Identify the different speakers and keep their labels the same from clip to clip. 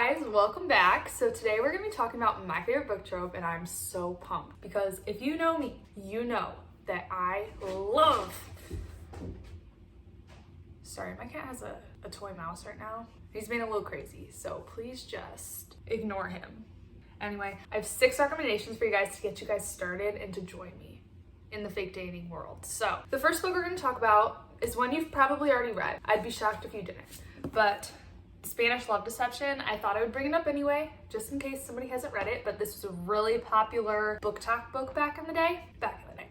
Speaker 1: guys, welcome back. So today we're going to be talking about my favorite book trope, and I'm so pumped because if you know me, you know that I love... Sorry, my cat has a toy mouse right now. He's being a little crazy, so please just ignore him. Anyway, I have 6 recommendations for you guys to get you guys started and to join me in the fake dating world. So the first book we're going to talk about is one you've probably already read. I'd be shocked if you didn't, but Spanish Love Deception. I thought I would bring it up anyway, just in case somebody hasn't read it, but this was a really popular book talk book back in the day,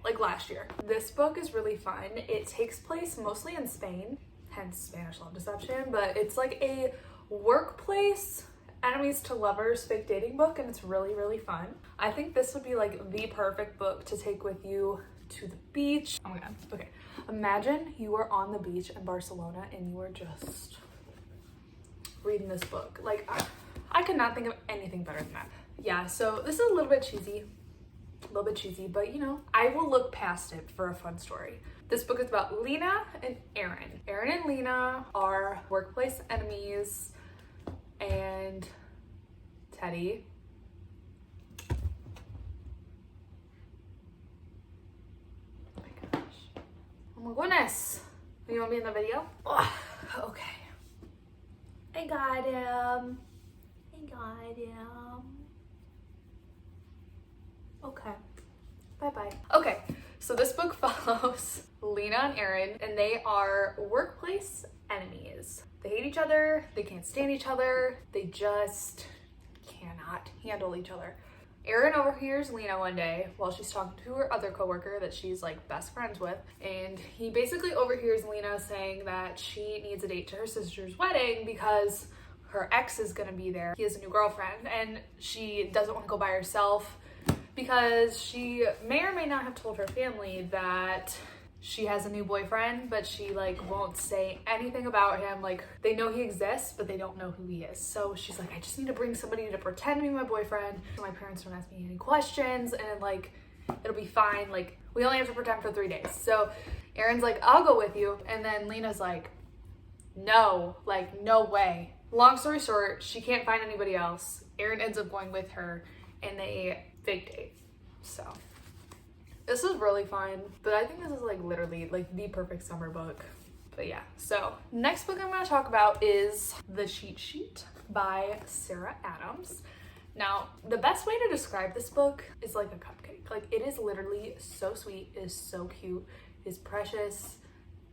Speaker 1: like last year. This book is really fun. It takes place mostly in Spain, hence Spanish Love Deception, but it's like a workplace enemies to lovers fake dating book, and it's really, really fun. I think this would be like the perfect book to take with you to the beach. Oh my god, okay. Imagine you are on the beach in Barcelona and you are just reading this book. Like, I could not think of anything better than that. Yeah, so this is a little bit cheesy, but you know, I will look past it for a fun story. This book is about Lena and Aaron. Aaron and Lena are workplace enemies, and Teddy. Oh my gosh. Oh my goodness. You want me in the video? Oh, okay. I got him. Okay. Bye-bye. Okay, so this book follows Lena and Aaron, and they are workplace enemies. They hate each other, they can't stand each other, they just cannot handle each other. Aaron overhears Lena one day while she's talking to her other coworker that she's like best friends with, and he basically overhears Lena saying that she needs a date to her sister's wedding because her ex is gonna be there. He has a new girlfriend, and she doesn't want to go by herself because she may or may not have told her family that she has a new boyfriend, but she like won't say anything about him. Like, they know he exists, but they don't know who he is. So she's like, I just need to bring somebody to pretend to be my boyfriend so my parents don't ask me any questions, and like it'll be fine. Like, we only have to pretend for 3 days. So Aaron's like, I'll go with you, and then Lena's like, no, like no way. Long story short, she can't find anybody else. Aaron ends up going with her, and they fake date. So this is really fun, but I think this is like literally like the perfect summer book. But yeah, so next book I'm going to talk about is The Cheat Sheet by Sarah Adams. Now, the best way to describe this book is like a cupcake. Like, it is literally so sweet, it is so cute, it is precious.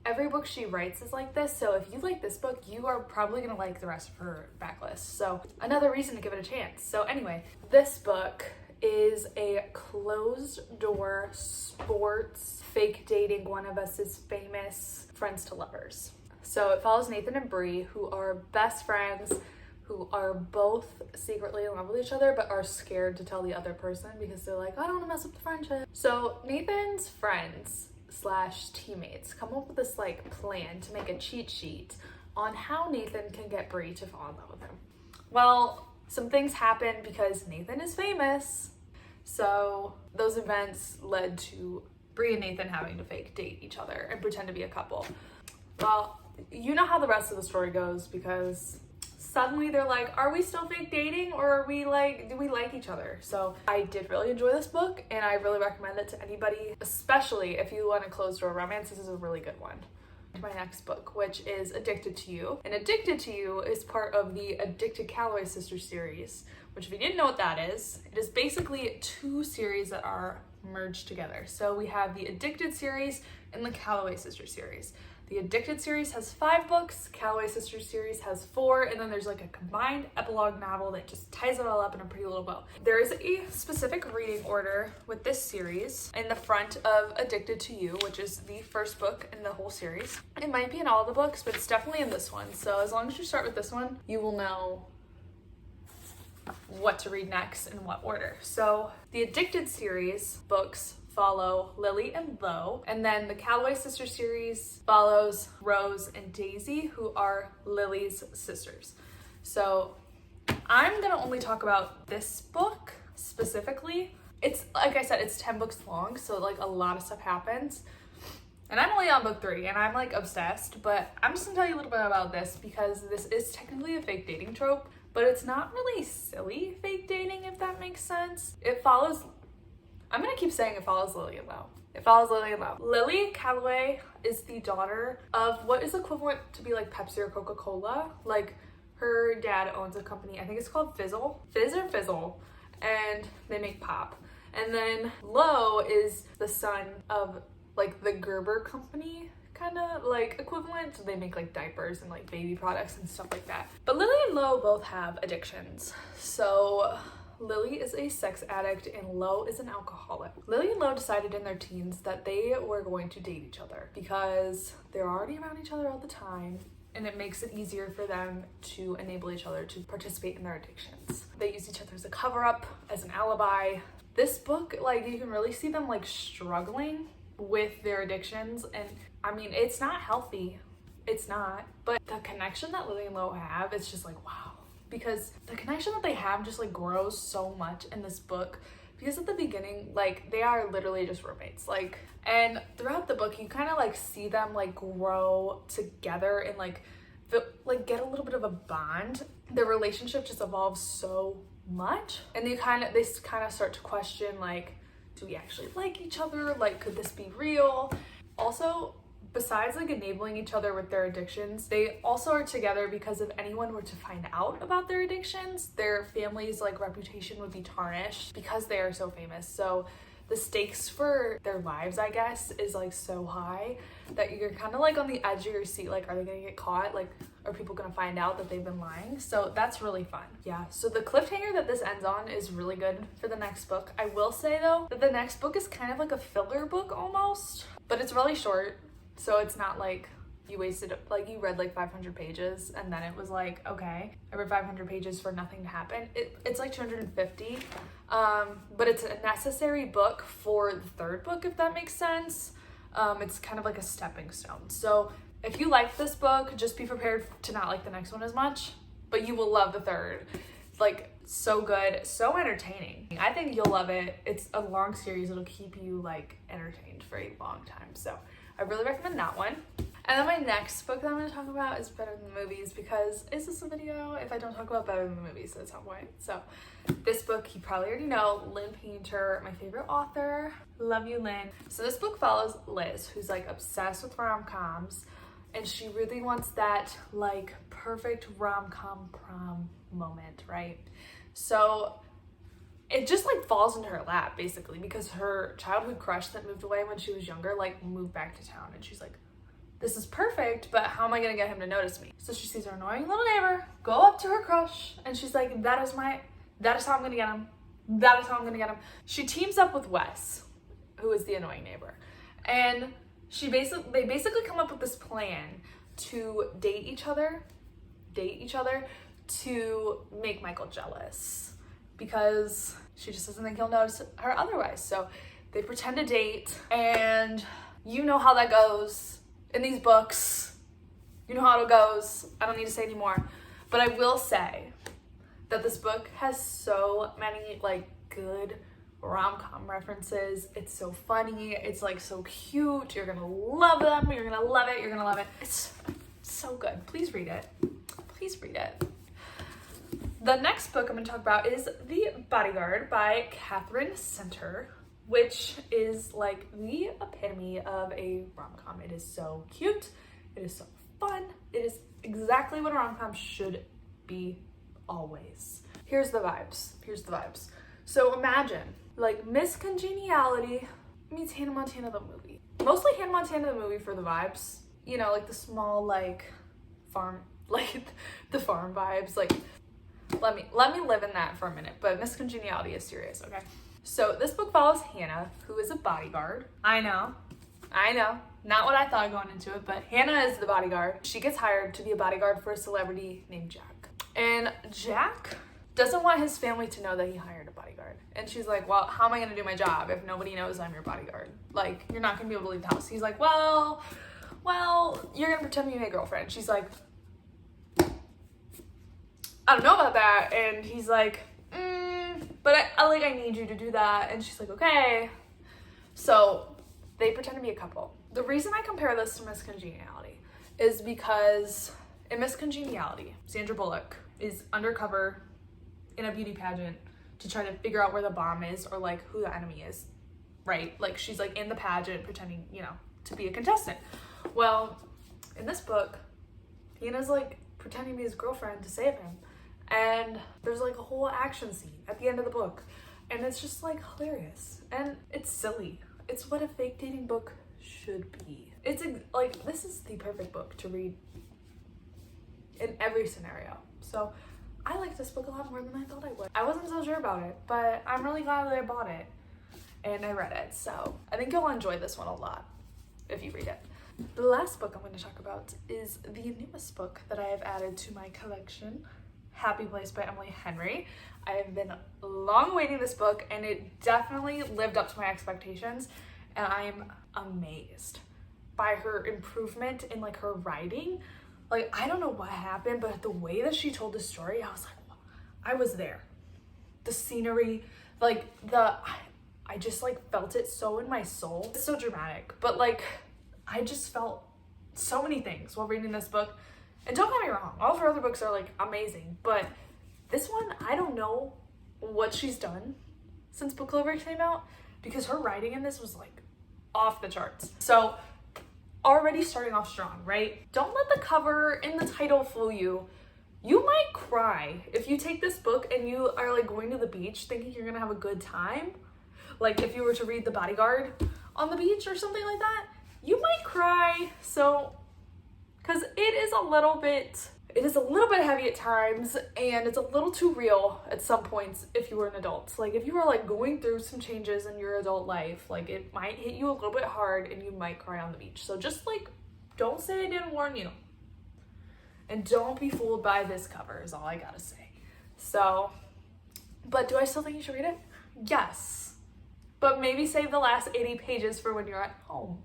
Speaker 1: Every book she writes is like this, so if you like this book, you are probably gonna like the rest of her backlist. So another reason to give it a chance. So anyway, this book is a closed door sports fake dating one of us' famous friends to lovers. So it follows Nathan and Bree, who are best friends, who are both secretly in love with each other, but are scared to tell the other person because they're like, I don't want to mess up the friendship. So Nathan's friends / teammates come up with this like plan to make a cheat sheet on how Nathan can get Bree to fall in love with him. Well, some things happen because Nathan is famous, so those events led to Bree and Nathan having to fake date each other and pretend to be a couple. Well, you know how the rest of the story goes, because suddenly they're like, are we still fake dating, or are we like, do we like each other? So I did really enjoy this book, and I really recommend it to anybody, especially if you want a closed door romance. This is a really good one. My next book, which is Addicted to You. And Addicted to You is part of the Addicted Calloway Sisters series, which, if you didn't know what that is, it is basically 2 series that are merged together. So we have the Addicted series and the Calloway Sisters series. The Addicted series has 5 books, Calloway Sisters series has 4, and then there's like a combined epilogue novel that just ties it all up in a pretty little bow. There is a specific reading order with this series in the front of Addicted to You, which is the first book in the whole series. It might be in all the books, but it's definitely in this one. So as long as you start with this one, you will know what to read next in what order. So the Addicted series books follow Lily and Lo, and then the Calloway Sisters series follows Rose and Daisy, who are Lily's sisters. So I'm gonna only talk about this book specifically. It's, like I said, it's 10 books long, so like a lot of stuff happens. And I'm only on book 3, and I'm like obsessed, but I'm just gonna tell you a little bit about this because this is technically a fake dating trope, but it's not really silly fake dating, if that makes sense. It follows, I'm gonna keep saying it follows Lily and Lo. It follows Lily and Lo. Lily Calloway is the daughter of what is equivalent to be like Pepsi or Coca-Cola. Like her dad owns a company, I think it's called Fizz or Fizzle, and they make pop. And then Lo is the son of like the Gerber company, kind of like equivalent. So they make like diapers and like baby products and stuff like that. But Lily and Lo both have addictions. So Lily is a sex addict and Lo is an alcoholic. Lily and Lo decided in their teens that they were going to date each other because they're already around each other all the time, and it makes it easier for them to enable each other to participate in their addictions. They use each other as a cover-up, as an alibi. This book, like, you can really see them like struggling with their addictions, and I mean, it's not healthy. It's not. But the connection that Lily and Lo have, it's just like, wow. Because the connection that they have just like grows so much in this book, because at the beginning, like, they are literally just roommates, like, and throughout the book you kind of like see them like grow together and like get a little bit of a bond. Their relationship just evolves so much, and they kind of start to question, like, do we actually like each other? Like, could this be real? Also, besides like enabling each other with their addictions, they also are together because if anyone were to find out about their addictions, their family's like reputation would be tarnished because they are so famous. So the stakes for their lives, I guess, is like so high that you're kind of like on the edge of your seat. Like, are they gonna get caught? Like, are people gonna find out that they've been lying? So that's really fun. Yeah, so the cliffhanger that this ends on is really good for the next book. I will say though that the next book is kind of like a filler book almost, but it's really short. So it's not like you wasted, like, you read like 500 pages and then it was like, okay, I read 500 pages for nothing to happen. It's like 250, but it's a necessary book for the third book, if that makes sense. It's kind of like a stepping stone. So if you like this book, just be prepared to not like the next one as much, but you will love the third. It's like so good, so entertaining. I think you'll love it. It's a long series. It'll keep you like entertained for a long time. So I really recommend that one. And then my next book that I'm going to talk about is Better Than the Movies, because is this a video if I don't talk about Better Than the Movies at some point? So this book you probably already know, Lynn Painter, my favorite author. Love you, Lynn. So this book follows Liz, who's like obsessed with rom-coms, and she really wants that like perfect rom-com prom moment, right? So it just like falls into her lap basically, because her childhood crush that moved away when she was younger like moved back to town, and she's like, this is perfect, but how am I gonna get him to notice me? So she sees her annoying little neighbor go up to her crush, and she's like, that is how I'm gonna get him. That is how I'm gonna get him. She teams up with Wes, who is the annoying neighbor, and they basically come up with this plan to date each other to make Michael jealous, because she just doesn't think he'll notice her otherwise. So they pretend to date, and you know how that goes in these books. You know how it goes. I don't need to say anymore. But I will say that this book has so many like good rom-com references. It's so funny. It's like so cute. You're gonna love them. You're gonna love it. You're gonna love it. It's so good. Please read it. Please read it. The next book I'm going to talk about is The Bodyguard by Catherine Center, which is like the epitome of a rom-com. It is so cute. It is so fun. It is exactly what a rom-com should be always. Here's the vibes. So imagine like Miss Congeniality meets Hannah Montana the movie. Mostly Hannah Montana the movie for the vibes. You know, like the small like farm, like the farm vibes. Like let me live in that for a minute. But Miss Congeniality is serious, okay? So this book follows Hannah, who is a bodyguard. I know. Not what I thought going into it, but Hannah is the bodyguard. She gets hired to be a bodyguard for a celebrity named Jack. And Jack doesn't want his family to know that he hired a bodyguard. And she's like, well, how am I gonna do my job if nobody knows I'm your bodyguard? Like, you're not gonna be able to leave the house. He's like, well, you're gonna pretend to be my girlfriend. She's like, I don't know about that. And he's like, but I need you to do that. And she's like, okay. So they pretend to be a couple. The reason I compare this to Miss Congeniality is because in Miss Congeniality, Sandra Bullock is undercover in a beauty pageant to try to figure out where the bomb is or like who the enemy is, right? Like she's like in the pageant pretending, you know, to be a contestant. Well, in this book, Hannah's like pretending to be his girlfriend to save him. And there's like a whole action scene at the end of the book. And it's just like hilarious. And it's silly. It's what a fake dating book should be. It's like, this is the perfect book to read in every scenario. So I like this book a lot more than I thought I would. I wasn't so sure about it, but I'm really glad that I bought it and I read it. So I think you'll enjoy this one a lot if you read it. The last book I'm going to talk about is the newest book that I have added to my collection, Happy Place by Emily Henry. I have been long awaiting this book and it definitely lived up to my expectations, and I'm amazed by her improvement in like her writing. Like, I don't know what happened, but the way that she told the story, I was like, I was there. The scenery, like I just like felt it so in my soul. It's so dramatic, but like I just felt so many things while reading this book. And don't get me wrong, all of her other books are like amazing, but this one, I don't know what she's done since Book Lover came out, because her writing in this was like off the charts. So already starting off strong, right? Don't let the cover and the title fool you. You might cry if you take this book and you are like going to the beach thinking you're gonna have a good time. Like if you were to read The Bodyguard on the beach or something like that, you might cry. So, because it is a little bit heavy at times, and it's a little too real at some points if you were an adult. Like if you were like going through some changes in your adult life, like it might hit you a little bit hard and you might cry on the beach. So just like, don't say I didn't warn you. And don't be fooled by this cover is all I gotta say. So, but do I still think you should read it? Yes. But maybe save the last 80 pages for when you're at home.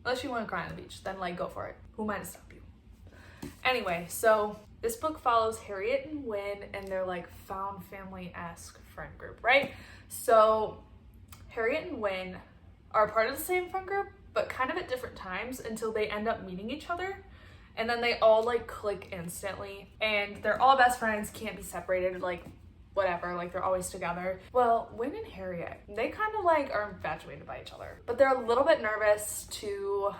Speaker 1: Unless you want to cry on the beach, then like go for it. Who might stop you? Anyway, so this book follows Harriet and Wynn and their like found family-esque friend group, right? So Harriet and Wynn are part of the same friend group, but kind of at different times until they end up meeting each other. And then they all like click instantly and they're all best friends, can't be separated, like whatever, like they're always together. Well, Wynn and Harriet, they kind of like are infatuated by each other, but they're a little bit nervous to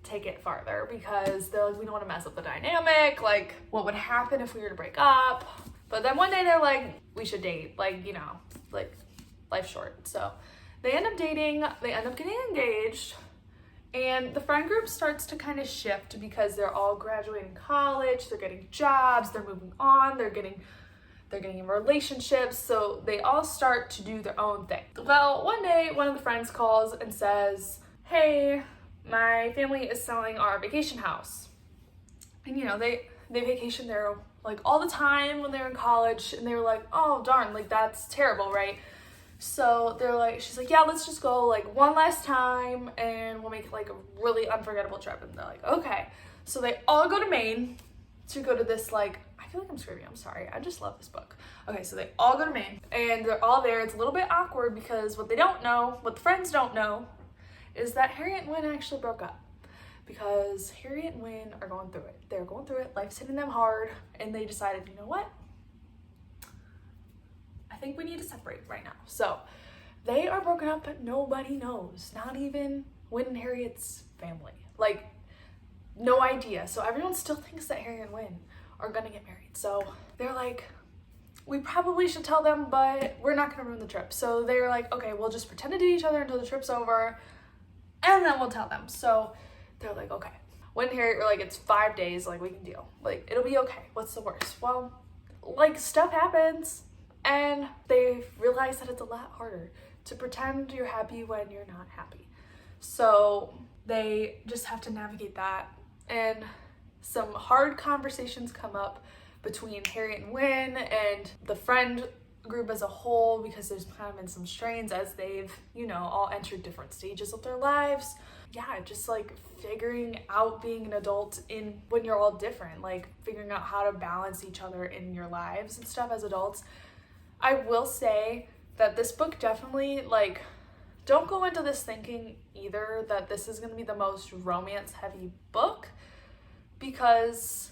Speaker 1: take it farther because they're like, we don't want to mess up the dynamic, like what would happen if we were to break up? But then one day they're like, we should date, like, you know, like life's short. So they end up dating, they end up getting engaged, and the friend group starts to kind of shift because they're all graduating college, they're getting jobs, they're moving on, they're getting in relationships, so they all start to do their own thing. Well, one day, one of the friends calls and says, hey, my family is selling our vacation house. And you know, they vacation there like all the time when they're in college, and they were like, oh darn, like that's terrible, right? So they're like, she's like, yeah, let's just go like one last time and we'll make like a really unforgettable trip. And they're like, okay. So they all go to Maine to go to this like, I feel like I'm screaming, I'm sorry, I just love this book. Okay, so they all go to Maine and they're all there. It's a little bit awkward because what the friends don't know is that Harriet and Wynn actually broke up, because Harriet and Wynn are going through it. They're going through it, life's hitting them hard, and they decided, you know what? I think we need to separate right now. So they are broken up, but nobody knows, not even Wynn and Harriet's family. Like, no idea. So everyone still thinks that Harriet and Wynn are gonna get married. So they're like, we probably should tell them, but we're not gonna ruin the trip. So they're like, okay, we'll just pretend to date each other until the trip's over, and then we'll tell them. So they're like, okay. Wynn and Harriet were like, it's 5 days, like we can deal. Like, it'll be okay. What's the worst? Well, like stuff happens, and they realize that it's a lot harder to pretend you're happy when you're not happy. So they just have to navigate that, and some hard conversations come up between Harriet and Wynn and the friend group as a whole, because there's kind of been some strains as they've, you know, all entered different stages of their lives. Yeah, just like figuring out being an adult in when you're all different, like figuring out how to balance each other in your lives and stuff as adults. I will say that this book definitely, like, don't go into this thinking either that this is going to be the most romance heavy book, because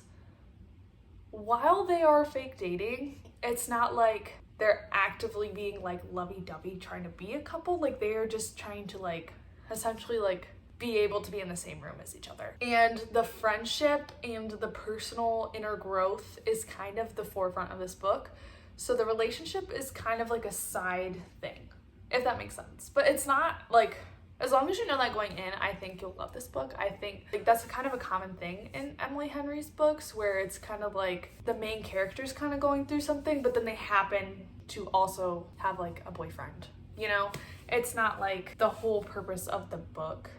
Speaker 1: while they are fake dating, it's not like they're actively being like lovey-dovey trying to be a couple. Like they are just trying to like essentially like be able to be in the same room as each other. And the friendship and the personal inner growth is kind of the forefront of this book. So the relationship is kind of like a side thing, if that makes sense. But it's not like, as long as you know that going in, I think you'll love this book. I think like that's kind of a common thing in Emily Henry's books, where it's kind of like the main character's kind of going through something, but then they happen to also have like a boyfriend, you know? It's not like the whole purpose of the book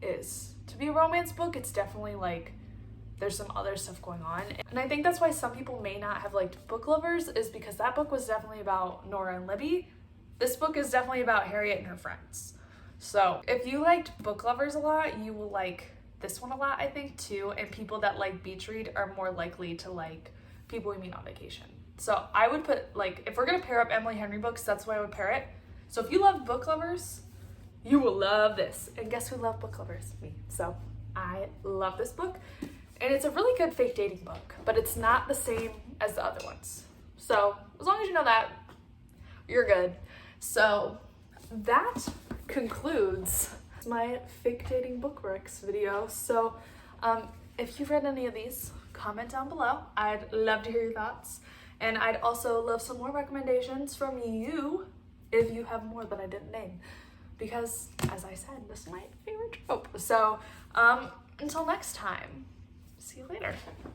Speaker 1: is to be a romance book. It's definitely like there's some other stuff going on. And I think that's why some people may not have liked Book Lovers, is because that book was definitely about Nora and Libby. This book is definitely about Harriet and her friends. So if you liked Book Lovers a lot, you will like this one a lot, I think, too. And people that like beach read are more likely to like People We Meet on Vacation. So I would put, like, if we're gonna pair up Emily Henry books, that's why I would pair it. So if you love Book Lovers, you will love this. And guess who loved Book Lovers? Me. So I love this book. And it's a really good fake dating book, but it's not the same as the other ones. So as long as you know that, you're good. So that concludes my fake dating book recs video. So if you've read any of these, comment down below. I'd love to hear your thoughts. And I'd also love some more recommendations from you if you have more that I didn't name. Because, as I said, this is my favorite trope. So until next time, see you later.